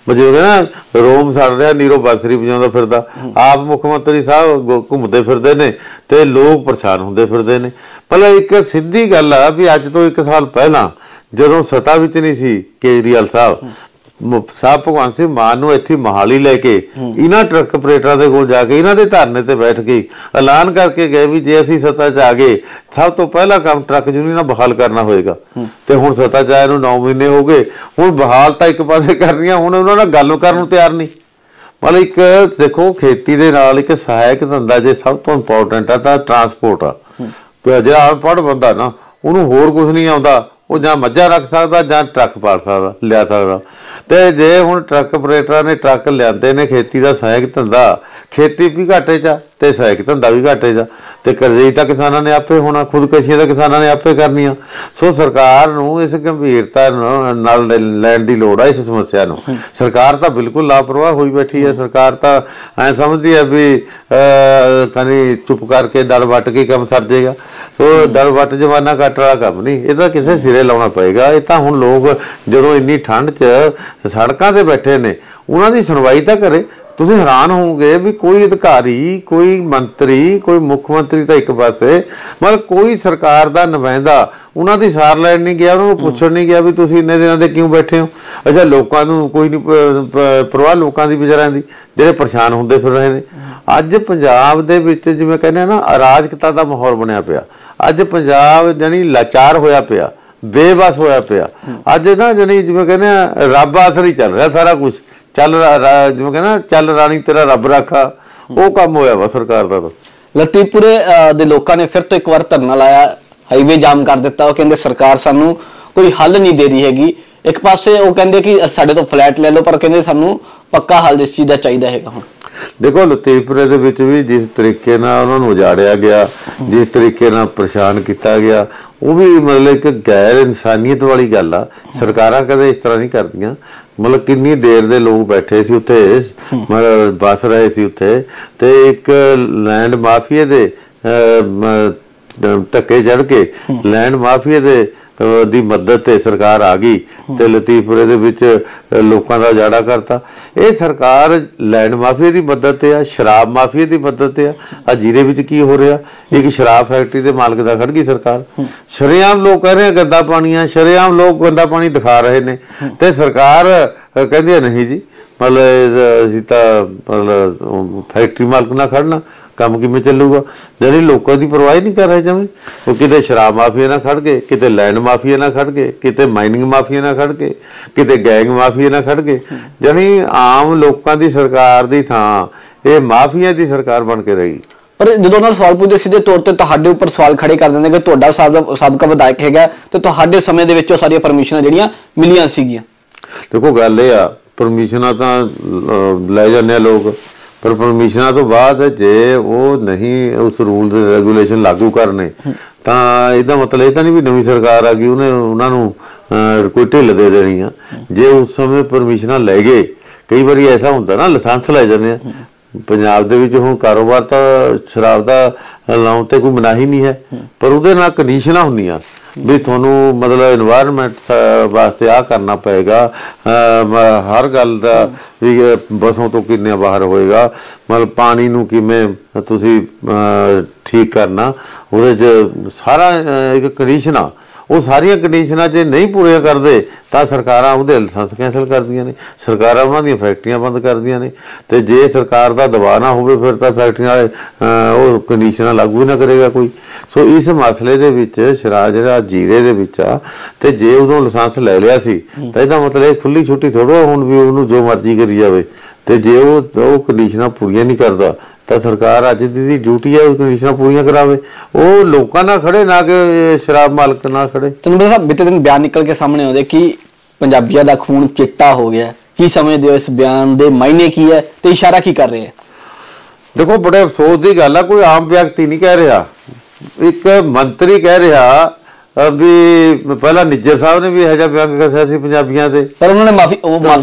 ਜਿਵੇਂ ਕਹਿੰਦਾ ਰੋਮ ਸੜ ਰਿਹਾ ਨੀਰੋ ਬਾਂਸਰੀ ਵਜਾਉਂਦਾ ਫਿਰਦਾ, ਆਪ ਮੁੱਖ ਮੰਤਰੀ ਸਾਹਿਬ ਘੁੰਮਦੇ ਫਿਰਦੇ ਨੇ ਤੇ ਲੋਕ ਪਰੇਸ਼ਾਨ ਹੁੰਦੇ ਫਿਰਦੇ ਨੇ। ਪਹਿਲਾਂ ਇੱਕ ਸਿੱਧੀ ਗੱਲ ਆ ਵੀ ਅੱਜ ਤੋਂ 1 ਸਾਲ ਪਹਿਲਾਂ ਜਦੋਂ ਸੱਤਾ ਵਿੱਚ ਨਹੀਂ ਸੀ ਕੇਜਰੀਵਾਲ ਸਾਹਿਬ ਭਗਵੰਤ ਸਿੰਘ ਮਾਨ ਨੂੰ ਇੱਥੇ ਮੋਹਾਲੀ ਲੈ ਕੇ ਇਹਨਾਂ ਟਰੱਕ ਆਪਰੇਟਰਾਂ ਦੇ ਕੋਲ ਜਾ ਕੇ ਇਹਨਾਂ ਦੇ ਧਰਨੇ ਤੇ ਬੈਠ ਕੇ ਐਲਾਨ ਕਰਕੇ ਗਏ ਵੀ ਜੇ ਅਸੀਂ ਸੱਤਾ 'ਚ ਆ ਗਏ ਸਭ ਤੋਂ ਪਹਿਲਾ ਕੰਮ ਟਰੱਕ ਯੂਨੀਅਨਾਂ ਬਹਾਲ ਕਰਨਾ ਹੋਏਗਾ। ਤੇ ਹੁਣ ਸੱਤਾ 'ਚ ਆਏ ਨੂੰ 9 ਮਹੀਨੇ ਹੋ ਗਏ, ਹੁਣ ਬਹਾਲ ਤਾਂ ਇੱਕ ਪਾਸੇ ਕਰਨੀਆਂ, ਹੁਣ ਉਹਨਾਂ ਨਾਲ ਗੱਲ ਕਰਨ ਨੂੰ ਤਿਆਰ ਨਹੀਂ। ਮਤਲਬ ਇੱਕ ਦੇਖੋ ਖੇਤੀ ਦੇ ਨਾਲ ਇੱਕ ਸਹਾਇਕ ਧੰਦਾ ਜੇ ਸਭ ਤੋਂ ਇੰਪੋਰਟੈਂਟ ਆ ਤਾਂ ਟਰਾਂਸਪੋਰਟ ਆ। ਜਿਹੜਾ ਅਨਪੜ੍ਹ ਬੰਦਾ ਨਾ ਉਹਨੂੰ ਹੋਰ ਕੁਝ ਨਹੀਂ ਆਉਂਦਾ, ਉਹ ਜਾਂ ਮੱਝਾਂ ਰੱਖ ਸਕਦਾ ਜਾਂ ਟਰੱਕ ਪਾਲ ਸਕਦਾ ਲਿਆ ਸਕਦਾ। ਤੇ ਜੇ ਹੁਣ ਟਰੱਕ ਆਪਰੇਟਰਾਂ ਨੇ ਟਰੱਕ ਲਿਆਂਦੇ ਨੇ, ਖੇਤੀ ਦਾ ਸਹਾਇਕ ਧੰਦਾ, ਖੇਤੀ ਵੀ ਘਾਟੇ 'ਚ ਆ ਤੇ ਸਹਾਇਕ ਧੰਦਾ ਵੀ ਘਾਟੇ 'ਚ ਆ ਤੇ ਕਰਜ਼ਈ ਤਾਂ ਕਿਸਾਨਾਂ ਨੇ ਆਪੇ ਹੋਣਾ, ਖੁਦਕਸ਼ੀਆਂ ਤਾਂ ਕਿਸਾਨਾਂ ਨੇ ਆਪੇ ਕਰਨੀਆਂ। ਸੋ ਸਰਕਾਰ ਨੂੰ ਇਸ ਗੰਭੀਰਤਾ ਨਾਲ ਲੈਣ ਦੀ ਲੋੜ ਆ ਇਸ ਸਮੱਸਿਆ ਨੂੰ। ਸਰਕਾਰ ਤਾਂ ਬਿਲਕੁਲ ਲਾਪਰਵਾਹ ਹੋਈ ਬੈਠੀ ਹੈ। ਸਰਕਾਰ ਤਾਂ ਐਂ ਸਮਝਦੀ ਹੈ ਵੀ ਕਹਿੰਦੀ ਚੁੱਪ ਕਰਕੇ ਦਲ ਵੱਟ ਕੇ ਕੰਮ ਸਰ ਜਾਏਗਾ। ਸੋ ਦਲ ਵੱਟ ਜਮਾਨਾ ਕੱਟ ਵਾਲਾ ਕੰਮ ਨਹੀਂ, ਇਹ ਤਾਂ ਕਿਸੇ ਸਿਰੇ ਲਾਉਣਾ ਪਏਗਾ। ਇਹ ਤਾਂ ਹੁਣ ਲੋਕ ਜਦੋਂ ਇੰਨੀ ਠੰਡ 'ਚ ਸੜਕਾਂ ਤੇ ਬੈਠੇ ਨੇ ਉਹਨਾਂ ਦੀ ਸੁਣਵਾਈ ਤਾਂ ਕਰੇ। ਤੁਸੀਂ ਹੈਰਾਨ ਹੋਵੋਗੇ ਵੀ ਕੋਈ ਅਧਿਕਾਰੀ, ਕੋਈ ਮੰਤਰੀ, ਕੋਈ ਮੁੱਖ ਮੰਤਰੀ ਤਾਂ ਇੱਕ ਪਾਸੇ, ਮਤਲਬ ਕੋਈ ਸਰਕਾਰ ਦਾ ਨੁਮਾਇੰਦਾ ਉਹਨਾਂ ਦੀ ਸਾਰ ਲੈਣ ਨਹੀਂ ਗਿਆ, ਉਹਨਾਂ ਨੂੰ ਪੁੱਛਣ ਨਹੀਂ ਗਿਆ ਵੀ ਤੁਸੀਂ ਇੰਨੇ ਦਿਨਾਂ ਦੇ ਕਿਉਂ ਬੈਠੇ ਹੋ। ਅੱਛਾ ਲੋਕਾਂ ਨੂੰ ਕੋਈ ਨਹੀਂ ਪਰਵਾਹ ਲੋਕਾਂ ਦੀ ਵਿਚਾਰਿਆਂ ਦੀ ਜਿਹੜੇ ਪਰੇਸ਼ਾਨ ਹੁੰਦੇ ਫਿਰ ਰਹੇ ਨੇ। ਅੱਜ ਪੰਜਾਬ ਦੇ ਵਿੱਚ ਜਿਵੇਂ ਕਹਿੰਦੇ ਆ ਨਾ ਅਰਾਜਕਤਾ ਦਾ ਮਾਹੌਲ ਬਣਿਆ ਪਿਆ। ਅੱਜ ਪੰਜਾਬ ਜਾਨੀ ਲਾਚਾਰ ਹੋਇਆ ਪਿਆ, ਬੇਬਸ ਹੋਇਆ ਪਿਆ। ਅੱਜ ਨਾ ਜਾਨੀ ਜਿਵੇਂ ਕਹਿੰਦੇ ਆ ਰੱਬ ਆਸਰ ਹੀ ਚੱਲ ਰਿਹਾ ਸਾਰਾ ਕੁਛ। ਚੱਲ ਜਿਵੇਂ ਕਹਿੰਦਾ ਚੱਲ ਰਾਣੀ ਤੇਰਾ ਰੱਬ ਰਾਖਾ, ਉਹ ਕੰਮ ਹੋਇਆ ਵਾ ਸਰਕਾਰ ਦਾ। ਲਤੀਪੁਰੇ ਦੇ ਲੋਕਾਂ ਨੇ ਫਿਰ ਤੋਂ ਇੱਕ ਵਾਰ ਧਰਨਾ ਲਾਇਆ, ਹਾਈਵੇ ਜਾਮ ਕਰ ਦਿੱਤਾ। ਉਹ ਕਹਿੰਦੇ ਸਰਕਾਰ ਸਾਨੂੰ ਕੋਈ ਹੱਲ ਨਹੀਂ ਦੇ ਰਹੀ ਹੈਗੀ। ਇੱਕ ਪਾਸੇ ਉਹ ਕਹਿੰਦੇ ਕਿ ਸਾਡੇ ਤੋਂ ਫਲੈਟ ਲੈ ਲਓ, ਪਰ ਕਹਿੰਦੇ ਸਾਨੂੰ ਪੱਕਾ ਹੱਲ ਇਸ ਚੀਜ਼ ਦਾ ਚਾਹੀਦਾ ਹੈਗਾ। ਹੁਣ ਦੇਖੋ ਲਤੀਫਪੁਰੇ ਦੇ ਵਿੱਚ ਵੀ ਜਿਸ ਤਰੀਕੇ ਨਾਲ ਉਹਨਾਂ ਨੂੰ ਉਜਾੜਿਆ ਗਿਆ, ਜਿਸ ਤਰੀਕੇ ਨਾਲ ਪਰੇਸ਼ਾਨ ਕੀਤਾ ਗਿਆ, ਉਹ ਵੀ ਮਤਲਬ ਇੱਕ ਗੈਰ ਇਨਸਾਨੀਅਤ ਵਾਲੀ ਗੱਲ ਆ। ਸਰਕਾਰਾਂ ਕਦੇ ਇਸ ਤਰ੍ਹਾਂ ਨਹੀਂ ਕਰਦੀਆਂ। ਮਤਲਬ ਕਿੰਨੀ ਦੇਰ ਦੇ ਲੋਕ ਬੈਠੇ ਸੀ ਉੱਥੇ, ਮਤਲਬ ਬਸ ਰਹੇ ਸੀ ਉੱਥੇ, ਤੇ ਇੱਕ ਲੈਂਡ ਮਾਫੀਏ ਦੇ ਧੱਕੇ ਚੜ ਕੇ ਲੈਂਡ ਮਾਫੀਏ ਦੇ ਦੀ ਮਦਦ ਤੇ ਸਰਕਾਰ ਆ ਗਈ ਤੇ ਲਤੀਫਪੁਰੇ ਦੇ ਵਿੱਚ ਲੋਕਾਂ ਦਾ ਉਜਾੜਾ ਕਰਤਾ। ਇਹ ਸਰਕਾਰ ਲੈਂਡ ਮਾਫੀਏ ਦੀ ਮਦਦ ਤੇ ਆ, ਸ਼ਰਾਬ ਮਾਫੀਏ ਦੀ ਮਦਦ ਤੇ ਆ। ਜੀਰੇ ਵਿੱਚ ਕੀ ਹੋ ਰਿਹਾ, ਇੱਕ ਸ਼ਰਾਬ ਫੈਕਟਰੀ ਦੇ ਮਾਲਕ ਦਾ ਖੜ ਗਈ ਸਰਕਾਰ। ਸ਼ਰੇਆਮ ਲੋਕ ਕਹਿ ਰਹੇ ਗੰਦਾ ਪਾਣੀ ਆ, ਸ਼ਰੇਆਮ ਲੋਕ ਗੰਦਾ ਪਾਣੀ ਦਿਖਾ ਰਹੇ ਨੇ ਤੇ ਸਰਕਾਰ ਕਹਿੰਦੀ ਹੈ ਨਹੀਂ ਜੀ, ਮਤਲਬ ਅਸੀਂ ਤਾਂ ਮਤਲਬ ਫੈਕਟਰੀ ਮਾਲਕ ਨਾਲ ਖੜਨਾ, ਕੰਮ ਕਿਵੇਂ ਚੱਲੂਗਾ। ਜਿਹੜੀ ਲੋਕਾਂ ਦੀ ਪਰਵਾਹ ਨਹੀਂ ਕਰ ਰਹੇ ਜਮੇ। ਉਹ ਕਿਤੇ ਸ਼ਰਾਬ ਮਾਫੀਆ ਨਾਲ ਖੜ ਗਏ, ਕਿਤੇ ਲੈਂਡ ਮਾਫੀਆ ਨਾਲ ਖੜ ਗਏ, ਕਿਤੇ ਮਾਈਨਿੰਗ ਮਾਫੀਆ ਨਾਲ ਖੜ ਗਏ, ਕਿਤੇ ਗੈਂਗ ਮਾਫੀਆ ਨਾਲ ਖੜ ਗਏ। ਜਾਨੀ ਆਮ ਲੋਕਾਂ ਦੀ ਸਰਕਾਰ ਦੀ ਥਾਂ ਇਹ ਮਾਫੀਆ ਦੀ ਸਰਕਾਰ ਬਣ ਕੇ ਰਹੀ। ਪਰ ਜਦੋਂ ਉਹਨਾਂ ਸਵਾਲ ਪੁੱਛਦੇ ਸਿੱਧੇ ਤੌਰ ਤੇ ਤੁਹਾਡੇ ਉੱਪਰ ਸਵਾਲ ਖੜੇ ਕਰ ਦਿੰਦੇ ਕਿ ਤੁਹਾਡਾ ਸਾਬਕਾ ਵਿਧਾਇਕ ਹੈਗਾ ਤੇ ਤੁਹਾਡੇ ਸਮੇਂ ਦੇ ਵਿੱਚ ਉਹ ਸਾਰੀਆਂ ਪਰਮਿਸ਼ਨਾਂ ਜਿਹੜੀਆਂ ਮਿਲੀਆਂ ਸੀਗੀਆਂ। ਦੇਖੋ ਗੱਲ ਇਹ ਆ, ਪਰਮਿਸ਼ਨਾਂ ਤਾਂ ਲੈ ਜਾਂਦੇ ਆ ਲੋਕ, ਪਰ ਪਰਮਿਸ਼ਨਾਂ ਤੋਂ ਬਾਅਦ ਜੇ ਉਹ ਨਹੀਂ ਉਸ ਰੂਲ ਤੇ ਰੈਗੂਲੇਸ਼ਨ ਲਾਗੂ ਕਰਨੇ ਤਾਂ ਇਹਦਾ ਮਤਲਬ ਇਹ ਤਾਂ ਨਹੀਂ ਵੀ ਨਵੀਂ ਸਰਕਾਰ ਆ ਗਈ ਉਹਨੇ ਉਹਨਾਂ ਨੂੰ ਕੋਈ ਢਿੱਲ ਦੇ ਦੇਣੀ ਆ। ਜੇ ਉਸ ਸਮੇਂ ਪਰਮਿਸ਼ਨਾਂ ਲੈ ਗਏ, ਕਈ ਵਾਰੀ ਐਸਾ ਹੁੰਦਾ ਨਾ ਲਾਇਸੈਂਸ ਲੈ ਜਾਂਦੇ ਆ। ਪੰਜਾਬ ਦੇ ਵਿੱਚ ਹੁਣ ਕਾਰੋਬਾਰ ਤਾਂ ਸ਼ਰਾਬ ਦਾ ਲਾਉਣ ਤੇ ਕੋਈ ਮਨਾਹੀ ਨਹੀਂ ਹੈ, ਪਰ ਉਹਦੇ ਨਾਲ ਕੰਡੀਸ਼ਨਾਂ ਹੁੰਦੀਆਂ ਵੀ ਤੁਹਾਨੂੰ ਮਤਲਬ ਇਨਵਾਇਰਨਮੈਂਟ ਵਾਸਤੇ ਆ ਕਰਨਾ ਪਏਗਾ, ਹਰ ਗੱਲ ਦਾ ਵੀ ਬਸੋਂ ਤੋਂ ਕਿੰਨੇ ਬਾਹਰ ਹੋਏਗਾ, ਮਤਲਬ ਪਾਣੀ ਨੂੰ ਕਿਵੇਂ ਤੁਸੀਂ ਠੀਕ ਕਰਨਾ, ਉਹਦੇ 'ਚ ਸਾਰਾ ਇੱਕ ਕੰਡੀਸ਼ਨ ਆ। ਉਹ ਸਾਰੀਆਂ ਕੰਡੀਸ਼ਨਾਂ ਜੇ ਨਹੀਂ ਪੂਰੀਆਂ ਕਰਦੇ ਤਾਂ ਸਰਕਾਰਾਂ ਉਹਦੇ ਲਾਇਸੈਂਸ ਕੈਂਸਲ ਕਰਦੀਆਂ ਨੇ, ਸਰਕਾਰਾਂ ਉਹਨਾਂ ਦੀਆਂ ਫੈਕਟਰੀਆਂ ਬੰਦ ਕਰਦੀਆਂ ਨੇ। ਤੇ ਜੇ ਸਰਕਾਰ ਦਾ ਦਬਾਅ ਨਾ ਹੋਵੇ ਫਿਰ ਤਾਂ ਫੈਕਟਰੀਆਂ ਵਾਲੇ ਉਹ ਕੰਡੀਸ਼ਨਾਂ ਲਾਗੂ ਹੀ ਨਾ ਕਰੇਗਾ ਕੋਈ। ਸੋ ਇਸ ਮਸਲੇ ਦੇ ਵਿੱਚ ਸ਼ਰਾਬ ਜਿਹੜਾ ਜੀਰੇ ਦੇ ਵਿੱਚ ਆ, ਤੇ ਜੇ ਉਦੋਂ ਲਾਇਸੈਂਸ ਲੈ ਲਿਆ ਸੀ ਤਾਂ ਇਹਦਾ ਮਤਲਬ ਇਹ ਖੁੱਲੀ ਛੁੱਟੀ ਥੋੜ੍ਹਾ ਹੁਣ ਵੀ ਉਹਨੂੰ ਜੋ ਮਰਜ਼ੀ ਕਰੀ ਜਾਵੇ। ਤੇ ਜੇ ਉਹ ਕੰਡੀਸ਼ਨਾਂ ਪੂਰੀਆਂ ਨਹੀਂ ਕਰਦਾ ਤਾਂ ਸਰਕਾਰ ਅੱਜ ਦੀ ਡਿਊਟੀ ਹੈ ਉਹ ਕੰਡੀਸ਼ਨਾਂ ਪੂਰੀਆਂ ਕਰਾਵੇ। ਉਹ ਲੋਕਾਂ ਨਾਲ ਖੜੇ ਨਾ ਕਿ ਸ਼ਰਾਬ ਮਾਲਕ ਨਾਲ ਖੜੇ। ਤੁਹਾਨੂੰ ਪਤਾ ਬੀਤੇ ਦਿਨ ਬਿਆਨ ਨਿਕਲ ਕੇ ਸਾਹਮਣੇ ਆਉਂਦੇ ਕਿ ਪੰਜਾਬੀਆਂ ਦਾ ਖੂਨ ਚਿੱਟਾ ਹੋ ਗਿਆ। ਕੀ ਸਮਝਦੇ ਹੋ ਇਸ ਬਿਆਨ ਦੇ ਮਾਇਨੇ ਕੀ ਹੈ ਤੇ ਇਸ਼ਾਰਾ ਕੀ ਕਰ ਰਹੇ ਹੈ? ਦੇਖੋ ਬੜੇ ਅਫਸੋਸ ਦੀ ਗੱਲ ਆ, ਕੋਈ ਆਮ ਵਿਅਕਤੀ ਨਹੀਂ ਕਹਿ ਰਿਹਾ, ਇੱਕ ਮੰਤਰੀ ਕਹਿ ਰਿਹਾ। ਵੀ ਪਹਿਲਾਂ ਨਿੱਜਰ ਸਾਹਿਬ ਨੇ ਵੀ ਇਹੋ ਜਿਹਾ ਬਿਆਨ ਕੱਸਿਆ ਸੀ ਪੰਜਾਬੀਆਂ ਤੇ, ਪਰ ਉਹਨਾਂ ਨੇ ਮਾਫੀ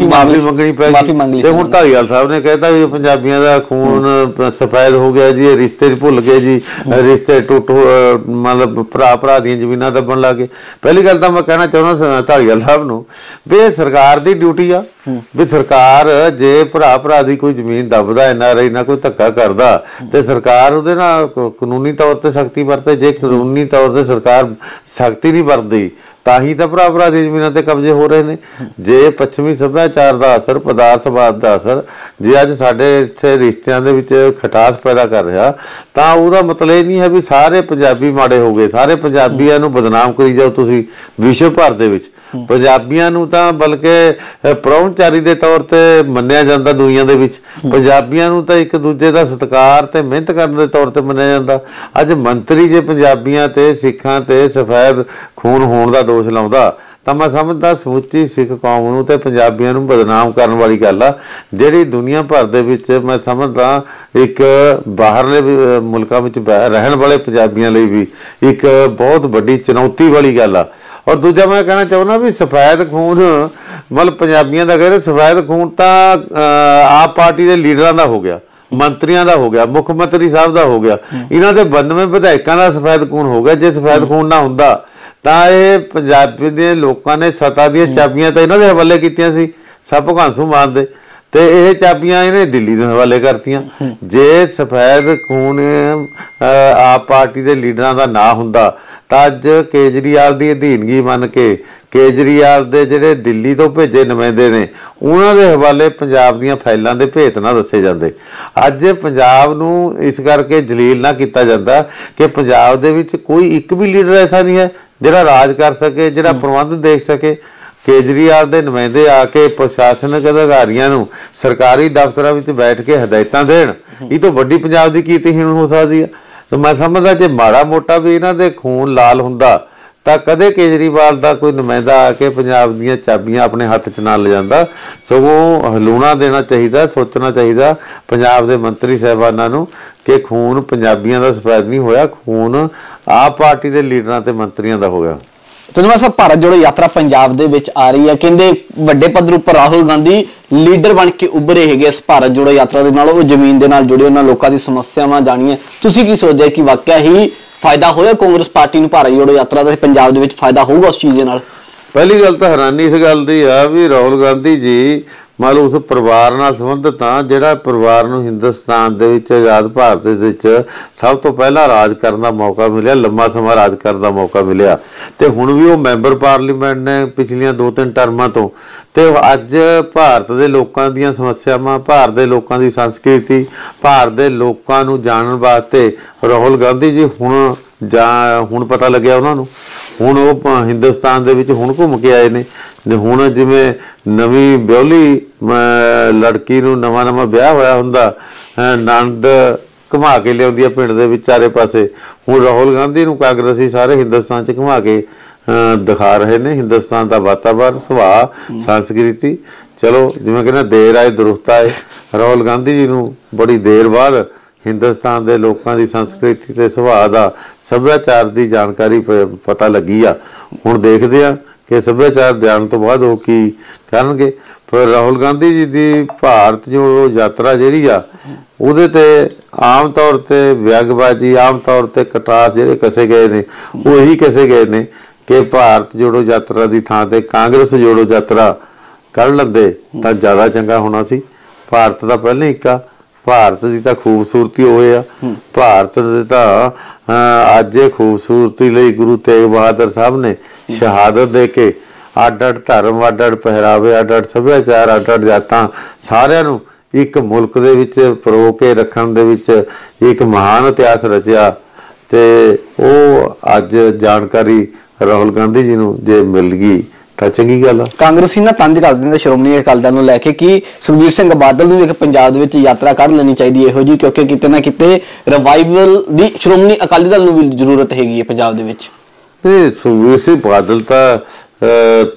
ਮੰਗਣੀ ਪੈ ਗਈ। ਤੇ ਹੁਣ ਧਾਲੀਵਾਲ ਸਾਹਿਬ ਨੇ ਕਹਿਤਾ ਵੀ ਪੰਜਾਬੀਆਂ ਦਾ ਖੂਨ ਸਫੈਦ ਹੋ ਗਿਆ ਜੀ, ਰਿਸ਼ਤੇ ਭੁੱਲ ਗਏ ਜੀ, ਰਿਸ਼ਤੇ ਟੁੱਟ ਮਤਲਬ ਭਰਾ ਦੀਆਂ ਜ਼ਮੀਨਾਂ ਦੱਬਣ ਲੱਗ ਗਏ। ਪਹਿਲੀ ਗੱਲ ਤਾਂ ਮੈਂ ਕਹਿਣਾ ਚਾਹੁੰਦਾ ਧਾਲੀਵਾਲ ਸਾਹਿਬ ਨੂੰ ਵੀ ਇਹ ਸਰਕਾਰ ਦੀ ਡਿਊਟੀ ਆ ਵੀ ਸਰਕਾਰ ਜੇ ਭਰਾ ਭਰਾ ਦੀ ਕੋਈ ਜ਼ਮੀਨ ਦੱਬਦਾ NRI ਨਾਲ ਕੋਈ ਧੱਕਾ ਕਰਦਾ ਤੇ ਸਰਕਾਰ ਉਹਦੇ ਨਾਲ ਕਾਨੂੰਨੀ ਤੌਰ ਤੇ ਸਖਤੀ ਵਰਤੇ। ਜੇ ਕਾਨੂੰਨੀ ਤੌਰ ਤੇ ਸਰਕਾਰ ਸਖਤੀ ਨਹੀਂ ਵਰਤਦੀ ਤਾਂ ਹੀ ਤਾਂ ਭਰਾ ਭਰਾ ਦੀ ਜ਼ਮੀਨਾਂ ਤੇ ਕਬਜ਼ੇ ਹੋ ਰਹੇ ਨੇ। ਜੇ ਪੱਛਮੀ ਸੱਭਿਆਚਾਰ ਦਾ ਅਸਰ, ਪਦਾਰਥਵਾਦ ਦਾ ਅਸਰ ਜੇ ਅੱਜ ਸਾਡੇ ਇੱਥੇ ਰਿਸ਼ਤਿਆਂ ਦੇ ਵਿੱਚ ਖਟਾਸ ਪੈਦਾ ਕਰ ਰਿਹਾ ਤਾਂ ਉਹਦਾ ਮਤਲਬ ਇਹ ਨਹੀਂ ਹੈ ਵੀ ਸਾਰੇ ਪੰਜਾਬੀ ਮਾੜੇ ਹੋ ਗਏ, ਸਾਰੇ ਪੰਜਾਬੀਆਂ ਨੂੰ ਬਦਨਾਮ ਕਰੀ ਜਾਓ ਤੁਸੀਂ ਵਿਸ਼ਵ ਭਰ ਦੇ ਵਿੱਚ। ਪੰਜਾਬੀਆਂ ਨੂੰ ਤਾਂ ਬਲਕਿ ਪ੍ਰਾਹੁਣਚਾਰੀ ਦੇ ਤੌਰ ਤੇ ਮੰਨਿਆ ਜਾਂਦਾ ਦੁਨੀਆ ਦੇ ਵਿੱਚ। ਪੰਜਾਬੀਆਂ ਨੂੰ ਤਾਂ ਇੱਕ ਦੂਜੇ ਦਾ ਸਤਿਕਾਰ ਤੇ ਮਿਹਨਤ ਕਰਨ ਦੇ ਤੌਰ ਤੇ ਮੰਨਿਆ ਜਾਂਦਾ। ਅੱਜ ਮੰਤਰੀ ਜੇ ਪੰਜਾਬੀਆਂ ਤੇ ਸਿੱਖਾਂ ਤੇ ਸਫੈਦ ਖੂਨ ਹੋਣ ਦਾ ਦੋਸ਼ ਲਾਉਂਦਾ ਤਾਂ ਮੈਂ ਸਮਝਦਾ ਸਮੁੱਚੀ ਸਿੱਖ ਕੌਮ ਨੂੰ ਤੇ ਪੰਜਾਬੀਆਂ ਨੂੰ ਬਦਨਾਮ ਕਰਨ ਵਾਲੀ ਗੱਲ ਆ, ਜਿਹੜੀ ਦੁਨੀਆ ਭਰ ਦੇ ਵਿੱਚ ਮੈਂ ਸਮਝਦਾ ਇੱਕ ਬਾਹਰਲੇ ਮੁਲਕਾਂ ਵਿੱਚ ਰਹਿਣ ਵਾਲੇ ਪੰਜਾਬੀਆਂ ਲਈ ਵੀ ਇੱਕ ਬਹੁਤ ਵੱਡੀ ਚੁਣੌਤੀ ਵਾਲੀ ਗੱਲ ਆ। ਔਰ ਦੂਜਾ ਮੈਂ ਕਹਿਣਾ ਚਾਹੁੰਦਾ ਵੀ ਸਫੈਦ ਖੂਨ ਮਤਲਬ ਪੰਜਾਬੀਆਂ ਦਾ ਕਹਿੰਦੇ ਸਫੈਦ ਖੂਨ ਤਾਂ ਆਪ ਪਾਰਟੀ ਦੇ ਲੀਡਰਾਂ ਦਾ ਹੋ ਗਿਆ, ਮੰਤਰੀਆਂ ਦਾ ਹੋ ਗਿਆ, ਮੁੱਖ ਮੰਤਰੀ ਸਾਹਿਬ ਦਾ ਹੋ ਗਿਆ, ਇਹਨਾਂ ਦੇ 92 ਵਿਧਾਇਕਾਂ ਦਾ ਸਫੈਦ ਖੂਨ ਹੋ ਗਿਆ। ਜੇ ਸਫੈਦ ਖੂਨ ਨਾ ਹੁੰਦਾ ਤਾਂ ਇਹ ਪੰਜਾਬੀ ਦੇ ਲੋਕਾਂ ਨੇ ਸੱਤਾ ਦੀਆਂ ਚਾਬੀਆਂ ਤਾਂ ਇਹਨਾਂ ਦੇ ਹਵਾਲੇ ਕੀਤੀਆਂ ਸੀ, ਸਭ ਭਗਵੰਤ ਸਿੰਘ ਮਾਨ ਦੇ, ਤੇ ਇਹ ਚਾਬੀਆਂ ਇਹਨੇ ਦਿੱਲੀ ਦੇ ਹਵਾਲੇ ਕਰਤੀਆਂ। ਜੇ ਸਫੈਦ ਖੂਨ ਆਪ ਪਾਰਟੀ ਦੇ ਲੀਡਰਾਂ ਦਾ ਨਾ ਹੁੰਦਾ ਤਾਂ ਅੱਜ ਕੇਜਰੀਵਾਲ ਦੀ ਅਧੀਨਗੀ ਮੰਨ ਕੇ ਕੇਜਰੀਵਾਲ ਦੇ ਜਿਹੜੇ ਦਿੱਲੀ ਤੋਂ ਭੇਜੇ ਨੁਮਾਇੰਦੇ ਨੇ ਉਹਨਾਂ ਦੇ ਹਵਾਲੇ ਪੰਜਾਬ ਦੀਆਂ ਫਾਈਲਾਂ ਦੇ ਭੇਤ ਨਾ ਦੱਸੇ ਜਾਂਦੇ। ਅੱਜ ਪੰਜਾਬ ਨੂੰ ਇਸ ਕਰਕੇ ਜਲੀਲ ਨਾ ਕੀਤਾ ਜਾਂਦਾ ਕਿ ਪੰਜਾਬ ਦੇ ਵਿੱਚ ਕੋਈ ਇੱਕ ਵੀ ਲੀਡਰ ਐਸਾ ਨਹੀਂ ਹੈ ਜਿਹੜਾ ਰਾਜ ਕਰ ਸਕੇ, ਜਿਹੜਾ ਪ੍ਰਬੰਧ ਦੇਖ ਸਕੇ। ਕੇਜਰੀਵਾਲ ਦੇ ਨੁਮਾਇੰਦੇ ਆ ਕੇ ਪ੍ਰਸ਼ਾਸਨਿਕ ਅਧਿਕਾਰੀਆਂ ਨੂੰ ਸਰਕਾਰੀ ਦਫ਼ਤਰਾਂ ਵਿੱਚ ਬੈਠ ਕੇ ਹਦਾਇਤਾਂ ਦੇਣ, ਇਹ ਤੋਂ ਵੱਡੀ ਪੰਜਾਬ ਦੀ ਕੀ ਤਹੀਨ ਹੋ ਸਕਦੀ ਹੈ। ਤੇ ਮੈਂ ਸਮਝਦਾ ਜੇ ਮਾੜਾ ਮੋਟਾ ਵੀ ਇਹਨਾਂ ਦੇ ਖੂਨ ਲਾਲ ਹੁੰਦਾ ਤਾਂ ਕਦੇ ਕੇਜਰੀਵਾਲ ਦਾ ਕੋਈ ਨੁਮਾਇੰਦਾ ਆ ਕੇ ਪੰਜਾਬ ਦੀਆਂ ਚਾਬੀਆਂ ਆਪਣੇ ਹੱਥ 'ਚ ਨਾ ਲਿਜਾਂਦਾ। ਸਗੋਂ ਹਲੂਣਾ ਦੇਣਾ ਚਾਹੀਦਾ, ਸੋਚਣਾ ਚਾਹੀਦਾ ਪੰਜਾਬ ਦੇ ਮੰਤਰੀ ਸਾਹਿਬਾਨਾਂ ਨੂੰ ਕਿ ਖੂਨ ਪੰਜਾਬੀਆਂ ਦਾ ਸਫੈਦ ਨਹੀਂ ਹੋਇਆ, ਖੂਨ ਆਪ ਪਾਰਟੀ ਦੇ ਲੀਡਰਾਂ ਤੇ ਮੰਤਰੀਆਂ ਦਾ ਹੋ ਗਿਆ। ਤਜਮਾ ਸਾਹਿਬ, ਭਾਰਤ ਜੋੜੋ ਯਾਤਰਾ ਪੰਜਾਬ ਦੇ ਵਿੱਚ ਆ ਰਹੀ ਹੈ, ਕਹਿੰਦੇ ਵੱਡੇ ਪੱਧਰ ਉੱਪਰ ਰਾਹੁਲ ਗਾਂਧੀ ਲੀਡਰ ਬਣ ਕੇ ਉੱਭਰੇ ਹੈਗੇ ਇਸ ਭਾਰਤ ਜੋੜੋ ਯਾਤਰਾ ਦੇ ਨਾਲ। ਉਹ ਜ਼ਮੀਨ ਦੇ ਨਾਲ ਜੁੜੇ, ਉਹਨਾਂ ਲੋਕਾਂ ਦੀ ਸਮੱਸਿਆਵਾਂ ਜਾਣੀਆਂ। ਤੁਸੀਂ ਕੀ ਸੋਚਦੇ ਕਿ ਵਾਕਿਆ ਹੀ ਫਾਇਦਾ ਹੋਇਆ ਕਾਂਗਰਸ ਪਾਰਟੀ ਨੂੰ ਭਾਰਤ ਜੋੜੋ ਯਾਤਰਾ ਦਾ, ਪੰਜਾਬ ਦੇ ਵਿੱਚ ਫਾਇਦਾ ਹੋਊਗਾ ਉਸ ਚੀਜ਼ ਦੇ ਨਾਲ? ਪਹਿਲੀ ਗੱਲ ਤਾਂ ਹੈਰਾਨੀ ਇਸ ਗੱਲ ਦੀ ਆ ਵੀ ਰਾਹੁਲ ਗਾਂਧੀ ਜੀ ਮੰਨ ਲਓ ਉਸ ਪਰਿਵਾਰ ਨਾਲ ਸੰਬੰਧਿਤ ਆ ਜਿਹੜਾ ਪਰਿਵਾਰ ਨੂੰ ਹਿੰਦੁਸਤਾਨ ਦੇ ਵਿੱਚ ਆਜ਼ਾਦ ਭਾਰਤ ਦੇ ਵਿੱਚ ਸਭ ਤੋਂ ਪਹਿਲਾਂ ਰਾਜ ਕਰਨ ਦਾ ਮੌਕਾ ਮਿਲਿਆ, ਲੰਮਾ ਸਮਾਂ ਰਾਜ ਕਰਨ ਦਾ ਮੌਕਾ ਮਿਲਿਆ। ਤੇ ਹੁਣ ਵੀ ਉਹ ਮੈਂਬਰ ਪਾਰਲੀਮੈਂਟ ਨੇ ਪਿਛਲੀਆਂ 2-3 ਟਰਮਾਂ ਤੋਂ। ਤੇ ਅੱਜ ਭਾਰਤ ਦੇ ਲੋਕਾਂ ਦੀਆਂ ਸਮੱਸਿਆਵਾਂ, ਭਾਰਤ ਦੇ ਲੋਕਾਂ ਦੀ ਸੰਸਕ੍ਰਿਤੀ, ਭਾਰਤ ਦੇ ਲੋਕਾਂ ਨੂੰ ਜਾਣਨ ਵਾਸਤੇ ਰਾਹੁਲ ਗਾਂਧੀ ਜੀ ਹੁਣ ਪਤਾ ਲੱਗਿਆ ਉਹਨਾਂ ਨੂੰ। ਹੁਣ ਉਹ ਹਿੰਦੁਸਤਾਨ ਦੇ ਵਿੱਚ ਹੁਣ ਘੁੰਮ ਕੇ ਆਏ ਨੇ। ਹੁਣ ਜਿਵੇਂ ਨਵੀਂ ਵਿਆਹਲੀ ਲੜਕੀ ਨੂੰ ਨਵਾਂ ਵਿਆਹ ਹੋਇਆ ਹੁੰਦਾ, ਨੰਦ ਘੁਮਾ ਕੇ ਲਿਆਉਂਦੀ ਆ ਪਿੰਡ ਦੇ ਵਿੱਚ ਚਾਰੇ ਪਾਸੇ, ਹੁਣ ਰਾਹੁਲ ਗਾਂਧੀ ਨੂੰ ਕਾਂਗਰਸੀ ਸਾਰੇ ਹਿੰਦੁਸਤਾਨ 'ਚ ਘੁਮਾ ਕੇ ਦਿਖਾ ਰਹੇ ਨੇ ਹਿੰਦੁਸਤਾਨ ਦਾ ਵਾਤਾਵਰਨ, ਸੁਭਾਅ, ਸੰਸਕ੍ਰਿਤੀ। ਚਲੋ ਜਿਵੇਂ ਕਹਿੰਦਾ ਦੇਰ ਆਏ ਦਰੁਸਤ ਆਏ, ਰਾਹੁਲ ਗਾਂਧੀ ਜੀ ਨੂੰ ਬੜੀ ਦੇਰ ਬਾਅਦ ਹਿੰਦੁਸਤਾਨ ਦੇ ਲੋਕਾਂ ਦੀ ਸੰਸਕ੍ਰਿਤੀ ਤੇ ਸੁਭਾਅ ਦਾ, ਸੱਭਿਆਚਾਰ ਦੀ ਜਾਣਕਾਰੀ ਪਤਾ ਲੱਗੀ ਆ। ਹੁਣ ਦੇਖਦੇ ਆ ਕਿ ਸੱਭਿਆਚਾਰ ਜਾਣ ਤੋਂ ਬਾਅਦ ਉਹ ਕੀ ਕਰਨਗੇ। ਪਰ ਰਾਹੁਲ ਗਾਂਧੀ ਜੀ ਦੀ ਭਾਰਤ ਜੋ ਯਾਤਰਾ ਜਿਹੜੀ ਆ ਉਹਦੇ ਤੇ ਆਮ ਤੌਰ ਤੇ ਵਿਅੰਗਬਾਜ਼ੀ, ਆਮ ਤੌਰ ਤੇ ਕਟਾਸ ਜਿਹੜੇ ਕਸੇ ਗਏ ਨੇ ਉਹ ਇਹੀ ਕਸੇ ਗਏ ਨੇ ਕਿ ਭਾਰਤ ਜੋੜੋ ਯਾਤਰਾ ਦੀ ਥਾਂ ਤੇ ਕਾਂਗਰਸ ਜੋੜੋ ਯਾਤਰਾ ਕਰ ਲੈਂਦੇ ਤਾਂ ਜ਼ਿਆਦਾ ਚੰਗਾ ਹੋਣਾ ਸੀ। ਭਾਰਤ ਦਾ ਪਹਿਲਾਂ ਇੱਕ ਆ, ਭਾਰਤ ਦੀ ਤਾਂ ਖੂਬਸੂਰਤੀ ਹੋਏ ਆ, ਭਾਰਤ ਦੇ ਤਾਂ ਅੱਜ ਇਹ ਖੂਬਸੂਰਤੀ ਲਈ ਗੁਰੂ ਤੇਗ ਬਹਾਦਰ ਸਾਹਿਬ ਨੇ ਸ਼ਹਾਦਤ ਦੇ ਕੇ ਅੱਡ-ਅੱਡ ਧਰਮ, ਅੱਡ-ਅੱਡ ਪਹਿਰਾਵੇ, ਅੱਡ-ਅੱਡ ਸੱਭਿਆਚਾਰ, ਅੱਡ-ਅੱਡ ਜਾਤਾਂ ਸਾਰਿਆਂ ਨੂੰ ਇੱਕ ਮੁਲਕ ਦੇ ਵਿੱਚ ਪਰੋ ਕੇ ਰੱਖਣ ਦੇ ਵਿੱਚ ਇੱਕ ਮਹਾਨ ਇਤਿਹਾਸ ਰਚਿਆ। ਤੇ ਉਹ ਅੱਜ ਜਾਣਕਾਰੀ ਰਾਹੁਲ ਗਾਂਧੀ ਜੀ ਨੂੰ ਜੇ ਮਿਲ ਗਈ ਤਾਂ ਚੰਗੀ ਗੱਲ ਆ। ਕਾਂਗਰਸੀ ਨਾ ਤੰਜ ਕੱਸ ਦਿੰਦੇ ਸ਼੍ਰੋਮਣੀ ਅਕਾਲੀ ਦਲ ਨੂੰ ਲੈ ਕੇ ਕਿ ਸੁਖਬੀਰ ਸਿੰਘ ਬਾਦਲ ਨੂੰ ਇੱਕ ਪੰਜਾਬ ਦੇ ਵਿੱਚ ਯਾਤਰਾ ਕੱਢ ਲੈਣੀ ਚਾਹੀਦੀ ਇਹੋ ਜੀ, ਕਿਉਂਕਿ ਕਿਤੇ ਨਾ ਕਿਤੇ ਰਿਵਾਈਵਲ ਦੀ ਸ਼੍ਰੋਮਣੀ ਅਕਾਲੀ ਦਲ ਨੂੰ ਵੀ ਜ਼ਰੂਰਤ ਹੈਗੀ ਹੈ ਪੰਜਾਬ ਦੇ ਵਿੱਚ। ਇਹ ਸੁਖਬੀਰ ਸਿੰਘ ਬਾਦਲ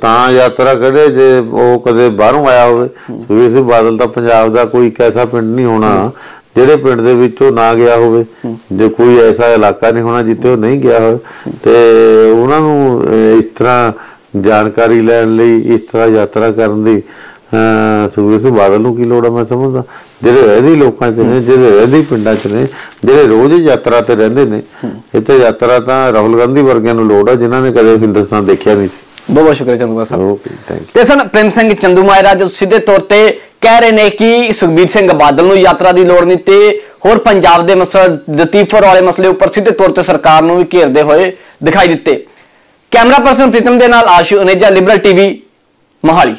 ਤਾਂ ਯਾਤਰਾ ਕਰੇ ਜੇ ਉਹ ਕਦੇ ਬਾਹਰੋਂ ਆਇਆ ਹੋਵੇ। ਸੁਖਬੀਰ ਸਿੰਘ ਬਾਦਲ ਤਾਂ ਪੰਜਾਬ ਦਾ ਕੋਈ ਐਸਾ ਪਿੰਡ ਨਹੀਂ ਹੋਣਾ ਜਿਹੜੇ ਪਿੰਡ ਦੇ ਵਿੱਚ ਉਹ ਨਾ ਗਿਆ ਹੋਵੇ, ਜੇ ਕੋਈ ਐਸਾ ਇਲਾਕਾ ਨਹੀਂ ਹੋਣਾ ਜਿੱਥੇ ਉਹ ਨਹੀਂ ਗਿਆ ਹੋਵੇ। ਤੇ ਉਹਨਾਂ ਨੂੰ ਇਸ ਤਰ੍ਹਾਂ ਜਾਣਕਾਰੀ ਲੈਣ ਲਈ, ਇਸ ਤਰ੍ਹਾਂ ਯਾਤਰਾ ਕਰਨ ਦੀ ਸੁਖਬੀਰ ਸਿੰਘ ਬਾਦਲ ਨੂੰ ਕੀ ਲੋੜ ਆ? ਮੈਂ ਸਮਝਦਾ ਜਿਹੜੇ ਰਹਿੰਦੇ ਲੋਕਾਂ 'ਚ ਨੇ, ਜਿਹੜੇ ਰਹਿੰਦੇ ਪਿੰਡਾਂ 'ਚ ਨੇ, ਜਿਹੜੇ ਰੋਜ਼ ਯਾਤਰਾ ਤੇ ਰਹਿੰਦੇ ਨੇ, ਇੱਥੇ ਯਾਤਰਾ ਤਾਂ ਰਾਹੁਲ ਗਾਂਧੀ ਵਰਗਿਆਂ ਨੂੰ ਲੋੜ ਆ ਜਿਨ੍ਹਾਂ ਨੇ ਕਦੇ ਹਿੰਦੁਸਤਾਨ ਦੇਖਿਆ ਨਹੀਂ ਸੀ। बहुत बहुत शुक्रिया चंदू माजरा साहब। Okay, thank you. ਤੇ ਸਨ ਪ੍ਰੇਮ ਸਿੰਘ ਚੰਦੂ ਮਾਜਰਾ ਜੋ ਸਿੱਧੇ ਤੌਰ ਤੇ ਕਹਿ ਰਹੇ ਨੇ ਕਿ ਸੁਖਬੀਰ ਸਿੰਘ ਬਾਦਲ ਨੂੰ ਯਾਤਰਾ ਦੀ ਲੋੜ ਨਹੀਂ ਤੇ ਹੋਰ ਪੰਜਾਬ ਦੇ ਮਸਲੇ ਲਤੀਫਰ ਵਾਲੇ ਮਸਲੇ ਉੱਪਰ ਸਿੱਧੇ ਤੌਰ ਤੇ ਸਰਕਾਰ ਨੂੰ ਵੀ ਘੇਰਦੇ ਹੋਏ ਦਿਖਾਈ ਦਿੱਤੇ। ਕੈਮਰਾ ਪਰਸਨ ਪ੍ਰੀਤਮ ਦੇ ਨਾਲ ਆਸ਼ੂ ਅਨੇਜਾ, ਲਿਬਰਲ ਟੀਵੀ, ਮੋਹਾਲੀ।